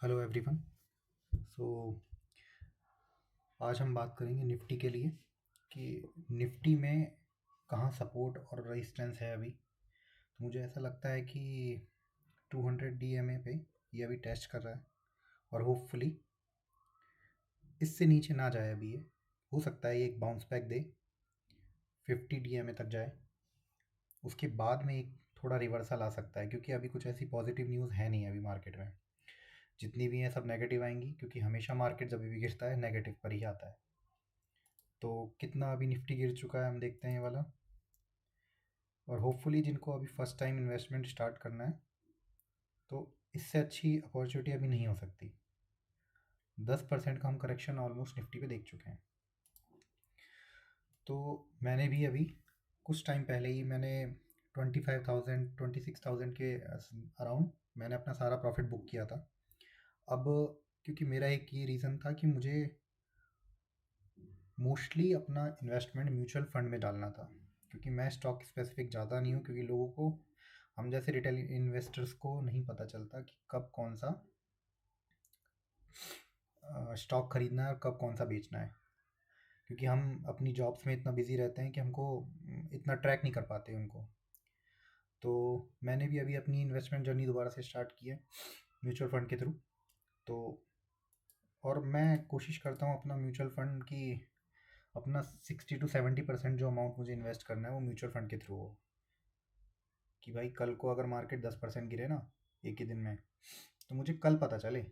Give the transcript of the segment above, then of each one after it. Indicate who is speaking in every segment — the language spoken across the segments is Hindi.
Speaker 1: Hello everyone. सो आज हम बात करेंगे निफ्टी के लिए कि निफ्टी में कहाँ सपोर्ट और रेजिस्टेंस है अभी। तो मुझे ऐसा लगता है कि 200 डीएमए पे ये अभी टेस्ट कर रहा है और होपफुली इससे नीचे ना जाए। अभी ये हो सकता है ये एक बाउंस बैक दे, 50 डीएमए तक जाए, उसके बाद में एक थोड़ा रिवर्सल आ सकता है, क्योंकि अभी कुछ ऐसी पॉजिटिव न्यूज़ है नहीं अभी मार्केट में। जितनी भी हैं सब नेगेटिव आएंगी, क्योंकि हमेशा मार्केट जब भी गिरता है नेगेटिव पर ही आता है। तो कितना अभी निफ्टी गिर चुका है हम देखते हैं ये वाला। और होपफुली जिनको अभी फर्स्ट टाइम इन्वेस्टमेंट स्टार्ट करना है, तो इससे अच्छी अपॉर्चुनिटी अभी नहीं हो सकती। 10% का हम करेक्शन ऑलमोस्ट निफ्टी पे देख चुके हैं। तो मैंने भी अभी कुछ टाइम पहले ही मैंने 25,000 26,000 के अराउंड मैंने अपना सारा प्रॉफिट बुक किया था। अब क्योंकि मेरा एक ये रीज़न था कि मुझे मोस्टली अपना इन्वेस्टमेंट म्यूचुअल फंड में डालना था, क्योंकि मैं स्टॉक स्पेसिफिक ज़्यादा नहीं हूँ, क्योंकि लोगों को, हम जैसे रिटेल इन्वेस्टर्स को नहीं पता चलता कि कब कौन सा स्टॉक खरीदना है और कब कौन सा बेचना है, क्योंकि हम अपनी जॉब्स में इतना बिजी रहते हैं कि हमको इतना ट्रैक नहीं कर पाते उनको। तो मैंने भी अभी अपनी इन्वेस्टमेंट जर्नी दोबारा से स्टार्ट की है म्यूचुअल फंड के थ्रू। तो और मैं कोशिश करता हूँ अपना म्यूचुअल फंड की अपना 60 to 70% जो अमाउंट मुझे इन्वेस्ट करना है वो म्यूचुअल फंड के थ्रू हो, कि भाई कल को अगर मार्केट 10% गिरे ना एक ही दिन में, तो मुझे कल पता चले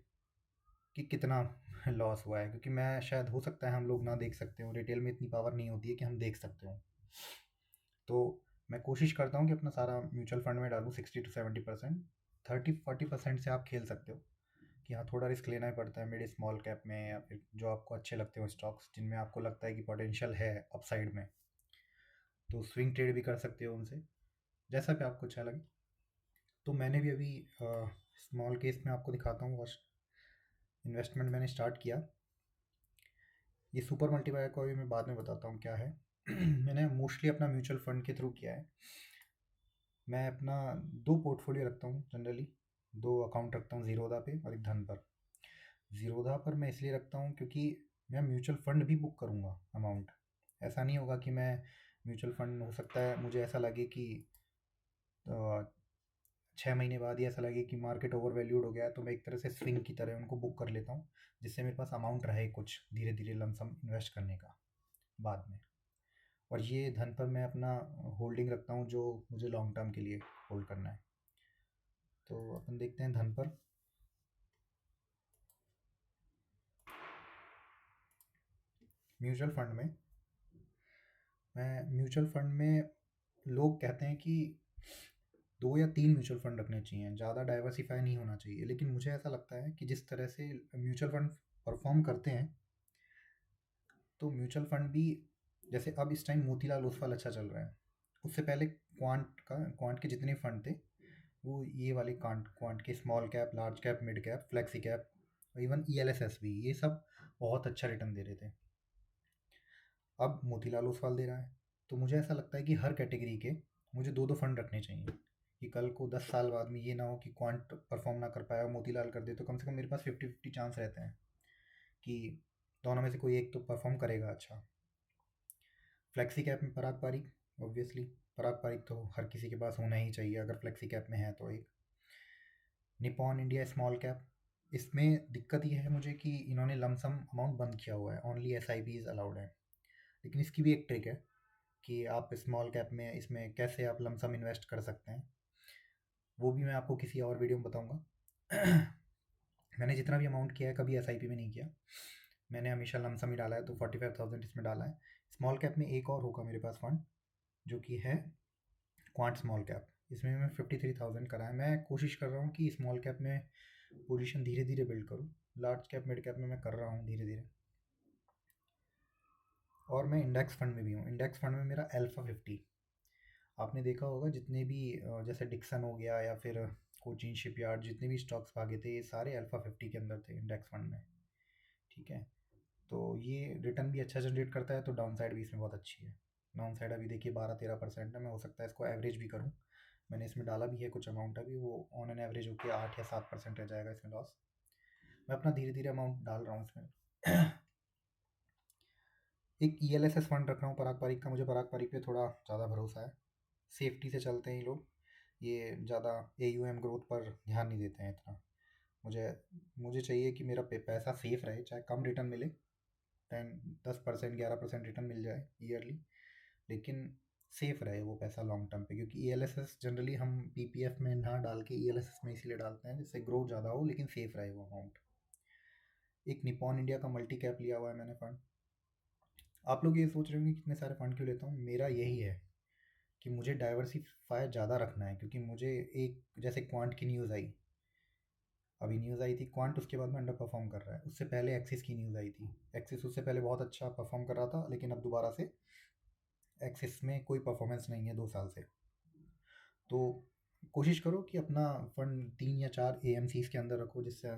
Speaker 1: कि कितना लॉस हुआ है। क्योंकि मैं शायद, हो सकता है हम लोग ना देख सकते हो, रिटेल में इतनी पावर नहीं होती है कि हम देख सकते हो। तो मैं कोशिश करता हूँ कि अपना सारा म्यूचुअल फंड में डालूँ 60 to 70%। 30-40% से आप खेल सकते हो कि हाँ थोड़ा रिस्क लेना ही पड़ता है मिड स्मॉल कैप में, या फिर जो आपको अच्छे लगते हो स्टॉक्स जिनमें आपको लगता है कि पोटेंशियल है अपसाइड में, तो स्विंग ट्रेड भी कर सकते हो उनसे, जैसा भी आपको अच्छा लगे। तो मैंने भी अभी स्मॉल केस में आपको दिखाता हूँ इन्वेस्टमेंट मैंने स्टार्ट किया। ये सुपर मल्टीप्लायर को अभी मैं बाद में बताता हूँ क्या है। मैंने मोस्टली अपना म्यूचुअल फंड के थ्रू किया है। मैं अपना दो पोर्टफोलियो रखता हूँ जनरली, दो अकाउंट रखता हूँ, जीरोधा पे और एक धन पर। जीरोधा पर मैं इसलिए रखता हूँ क्योंकि मैं म्यूचुअल फंड भी बुक करूँगा अमाउंट। ऐसा नहीं होगा कि मैं म्यूचुअल फंड, हो सकता है मुझे ऐसा लगे कि 6 महीने बाद ही ऐसा लगे कि मार्केट ओवर वैल्यूड हो गया है, तो मैं एक तरह से स्विंग की तरह उनको बुक कर लेता हूँ, जिससे मेरे पास अमाउंट रहे कुछ धीरे धीरे लमसम इन्वेस्ट करने का बाद में। और ये धन पर मैं अपना होल्डिंग रखता हूँ जो मुझे लॉन्ग टर्म के लिए होल्ड करना है। तो अपन देखते हैं धन पर। म्यूचुअल फंड में, लोग कहते हैं कि 2 या 3 म्यूचुअल फंड रखने चाहिए, ज़्यादा डाइवर्सिफाई नहीं होना चाहिए, लेकिन मुझे ऐसा लगता है कि जिस तरह से म्यूचुअल फंड परफॉर्म करते हैं, तो म्यूचुअल फंड भी, जैसे अब इस टाइम मोतीलाल ओसवाल अच्छा चल रहा है, उससे पहले क्वांट के जितने फंड थे वो ये वाले क्वांट के small cap, large cap, mid cap, flexi cap, even ELSS भी, ये सब बहुत अच्छा रिटर्न दे रहे थे। अब मोतीलाल ओसवाल दे रहा है। तो मुझे ऐसा लगता है कि हर कैटेगरी के मुझे दो दो फंड रखने चाहिए, कि कल को 10 साल बाद में ये ना हो कि क्वांट परफॉर्म ना कर पाया और मोतीलाल कर दे, तो कम से कम मेरे पास 50-50 चांस रहते हैं कि दोनों में से कोई एक तो परफॉर्म करेगा अच्छा। फ्लेक्सी कैप में पराग पारिक, ऑब्वियसली पराग पारिक तो हर किसी के पास होना ही चाहिए अगर फ्लेक्सी कैप में है तो। एक निपॉन इंडिया स्मॉल कैप, इसमें दिक्कत ये है मुझे कि इन्होंने लमसम अमाउंट बंद किया हुआ है, ओनली SIPs अलाउड है। लेकिन इसकी भी एक ट्रिक है कि आप स्मॉल कैप में इसमें कैसे आप लमसम इन्वेस्ट कर सकते हैं, वो भी मैं आपको किसी और वीडियो में बताऊंगा। मैंने जितना भी अमाउंट किया है कभी SIP में नहीं किया, मैंने हमेशा लमसम ही डाला है, तो 45,000 इसमें डाला है। स्मॉल कैप में एक और होगा मेरे पास फंड, जो कि है क्वांट स्मॉल कैप, इसमें मैं 53,000 करा है। मैं कोशिश कर रहा हूँ कि स्मॉल कैप में पोजीशन धीरे धीरे बिल्ड करूँ, लार्ज कैप मिड कैप में मैं कर रहा हूँ धीरे धीरे। और मैं इंडेक्स फंड में भी हूँ। इंडेक्स फंड में मेरा अल्फा 50, आपने देखा होगा जितने भी जैसे डिक्सन हो गया या फिर कोचिन शिपयार्ड, जितने भी स्टॉक्स भागे थे ये सारे अल्फा 50 के अंदर थे इंडेक्स फंड में। ठीक है, तो ये रिटर्न भी अच्छा जनरेट करता है, तो डाउन साइड भी इसमें बहुत अच्छी है। डाउन साइड अभी देखिए 12-13% है, मैं हो सकता है इसको एवरेज भी करूँ। मैंने इसमें डाला भी है कुछ अमाउंट, अभी वो ऑन एन एवरेज होकर 8 या 7% रह जाएगा इसमें लॉस। मैं अपना धीरे धीरे अमाउंट डाल रहा हूँ इसमें। एक ELSS फंड रख रहा हूँ पराग पारिक का। मुझे पराग पारिक पे थोड़ा ज़्यादा भरोसा है, सेफ्टी से चलते हैं ये लोग, ये ज़्यादा AUM ग्रोथ पर ध्यान नहीं देते हैं इतना। मुझे मुझे चाहिए कि मेरा पैसा सेफ रहे, चाहे कम रिटर्न मिले, 10% 11% रिटर्न मिल जाए ईयरली, लेकिन सेफ रहे वो पैसा लॉन्ग टर्म पे। क्योंकि ELSS जनरली हम PPF में ना डाल के ELSS में इसीलिए डालते हैं जिससे ग्रोथ ज़्यादा हो लेकिन सेफ रहे वो अमाउंट। एक निपॉन इंडिया का मल्टी कैप लिया हुआ है मैंने फंड। आप लोग ये सोच रहे होंगे कितने सारे फंड क्यों लेता हूँ। मेरा यही है कि मुझे डाइवर्सिफाई ज़्यादा रखना है, क्योंकि मुझे एक जैसे क्वांट की न्यूज़ आई, अभी न्यूज़ आई थी क्वांट, उसके बाद में अंडर परफॉर्म कर रहा है। उससे पहले एक्सिस की न्यूज़ आई थी, एक्सिस उससे पहले बहुत अच्छा परफॉर्म कर रहा था, लेकिन अब दोबारा से एक्सिस में कोई परफॉर्मेंस नहीं है 2 साल से। तो कोशिश करो कि अपना फंड 3 या 4 AMCs के अंदर रखो, जिससे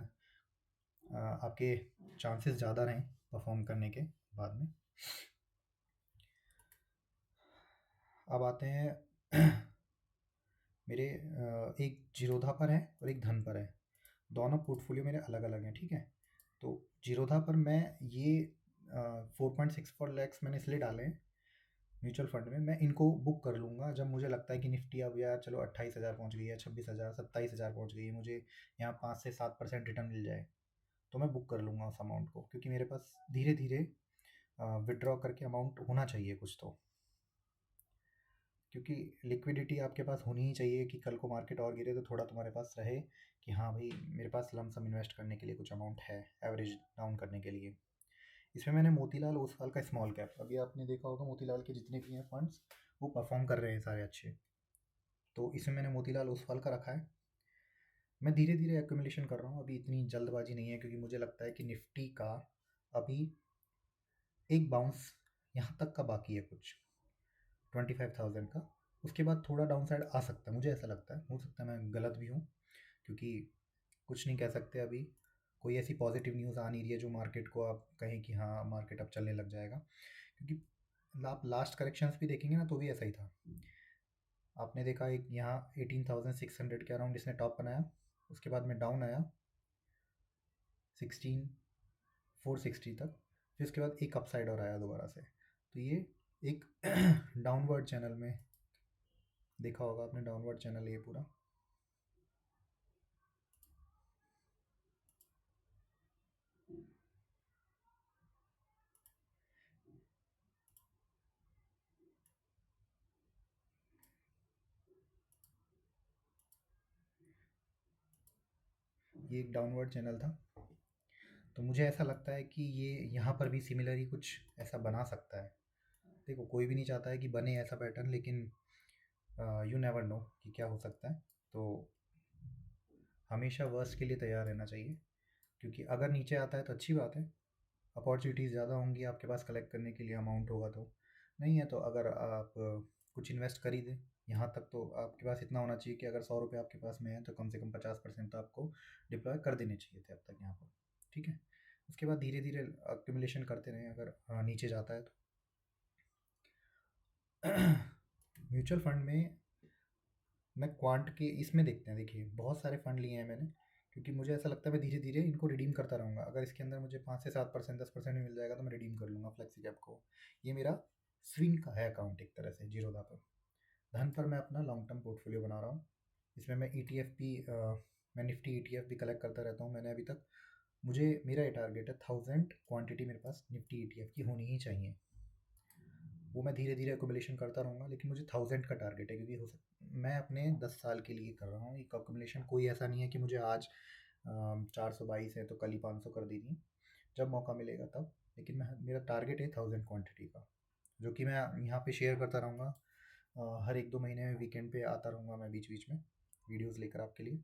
Speaker 1: आपके चांसेस ज़्यादा रहें परफॉर्म करने के बाद में। अब आते हैं मेरे एक जीरोधा पर है और एक धन पर है, दोनों पोर्टफोलियो मेरे अलग अलग हैं, ठीक है। तो जीरोधा पर मैं ये 4.64 लैक्स मैंने इसलिए डाले हैं म्यूचुअल फंड में। मैं इनको बुक कर लूँगा जब मुझे लगता है कि निफ्टी अब यार चलो 28,000 पहुँच गई है, 26,000 27,000 पहुँच गई है, मुझे यहाँ 5 से 7% रिटर्न मिल जाए तो मैं बुक कर लूँगा उस अमाउंट को। क्योंकि मेरे पास धीरे धीरे विड्रॉ करके अमाउंट होना चाहिए कुछ तो, क्योंकि लिक्विडिटी आपके पास होनी ही चाहिए कि कल को मार्केट और गिरे तो थोड़ा तुम्हारे पास रहे कि हाँ भाई मेरे पास लमसम इन्वेस्ट करने के लिए कुछ अमाउंट है, एवरेज डाउन करने के लिए। इसमें मैंने मोतीलाल ओसवाल का स्मॉल कैप, अभी आपने देखा होगा मोतीलाल के जितने भी हैं फंड्स वो परफॉर्म कर रहे हैं सारे अच्छे, तो इसमें मैंने मोतीलाल ओसवाल का रखा है। मैं धीरे धीरे एक्यूमुलेशन कर रहा हूँ, अभी इतनी जल्दबाजी नहीं है, क्योंकि मुझे लगता है कि निफ्टी का अभी एक बाउंस यहाँ तक का बाकी है कुछ 25,000 का, उसके बाद थोड़ा डाउन साइड आ सकता है, मुझे ऐसा लगता है। हो सकता है मैं गलत भी हूँ, क्योंकि कुछ नहीं कह सकते अभी, कोई ऐसी पॉजिटिव न्यूज़ आ नहीं रही है जो मार्केट को आप कहें कि हाँ मार्केट अब चलने लग जाएगा। क्योंकि आप लास्ट करेक्शंस भी देखेंगे ना तो भी ऐसा ही था। आपने देखा एक यहाँ 18,600 के अराउंड इसने टॉप बनाया, उसके बाद में डाउन आया 16,460 तक, फिर उसके बाद एक अपसाइड और आया दोबारा से। तो ये एक डाउनवर्ड चैनल में देखा होगा आपने, डाउनवर्ड चैनल ये पूरा। ये एक डाउनवर्ड चैनल था, तो मुझे ऐसा लगता है कि ये यहाँ पर भी सिमिलर ही कुछ ऐसा बना सकता है। देखो कोई भी नहीं चाहता है कि बने ऐसा पैटर्न, लेकिन यू नेवर नो कि क्या हो सकता है। तो हमेशा वर्स्ट के लिए तैयार रहना चाहिए, क्योंकि अगर नीचे आता है तो अच्छी बात है, अपॉर्चुनिटीज़ ज़्यादा होंगी आपके पास कलेक्ट करने के लिए अमाउंट होगा तो। नहीं है तो अगर आप कुछ इन्वेस्ट कर ही दें यहाँ तक, तो आपके पास इतना होना चाहिए कि अगर 100 रुपये आपके पास में है तो कम से कम 50% तो आपको डिप्लॉय कर देने चाहिए थे अब तक यहाँ पर, ठीक है। उसके बाद धीरे धीरे अक्यूमुलेशन करते रहें अगर नीचे जाता है तो। म्यूचुअल फंड में मैं क्वांट के इसमें देखते हैं, देखिए बहुत सारे फंड लिए हैं मैंने, क्योंकि मुझे ऐसा लगता है मैं धीरे धीरे इनको रिडीम करता रहूँगा। अगर इसके अंदर मुझे 5 से 7% 10% भी मिल जाएगा तो मैं रिडीम कर लूँगा फ्लेक्सी कैप को। ये मेरा स्विंग का है अकाउंट एक तरह से जीरोधा पर। धन पर मैं अपना लॉन्ग टर्म पोर्टफोलियो बना रहा हूँ, इसमें मैं ETF भी मैं निफ्टी ETF भी कलेक्ट करता रहता हूँ। मैंने अभी तक, मुझे मेरा ये टारगेट है 1000 क्वांटिटी मेरे पास निफ्टी ETF की होनी ही चाहिए। वो मैं धीरे धीरे अकोमोलेशन करता रहूँगा, लेकिन मुझे 1000 का टारगेट है, क्योंकि हो सकता मैं अपने 10 साल के लिए कर रहा हूँ एक अकोमोलेशन। कोई ऐसा नहीं है कि मुझे आज 422 है तो कल ही 500 कर देनी, जब मौका मिलेगा तब। लेकिन मैं, मेरा टारगेट है 1000 क्वांटिटी का, जो कि मैं यहाँ पे शेयर करता रहूँगा। हर 1-2 महीने में वीकेंड पे आता रहूँगा मैं बीच बीच में वीडियोस लेकर आपके लिए।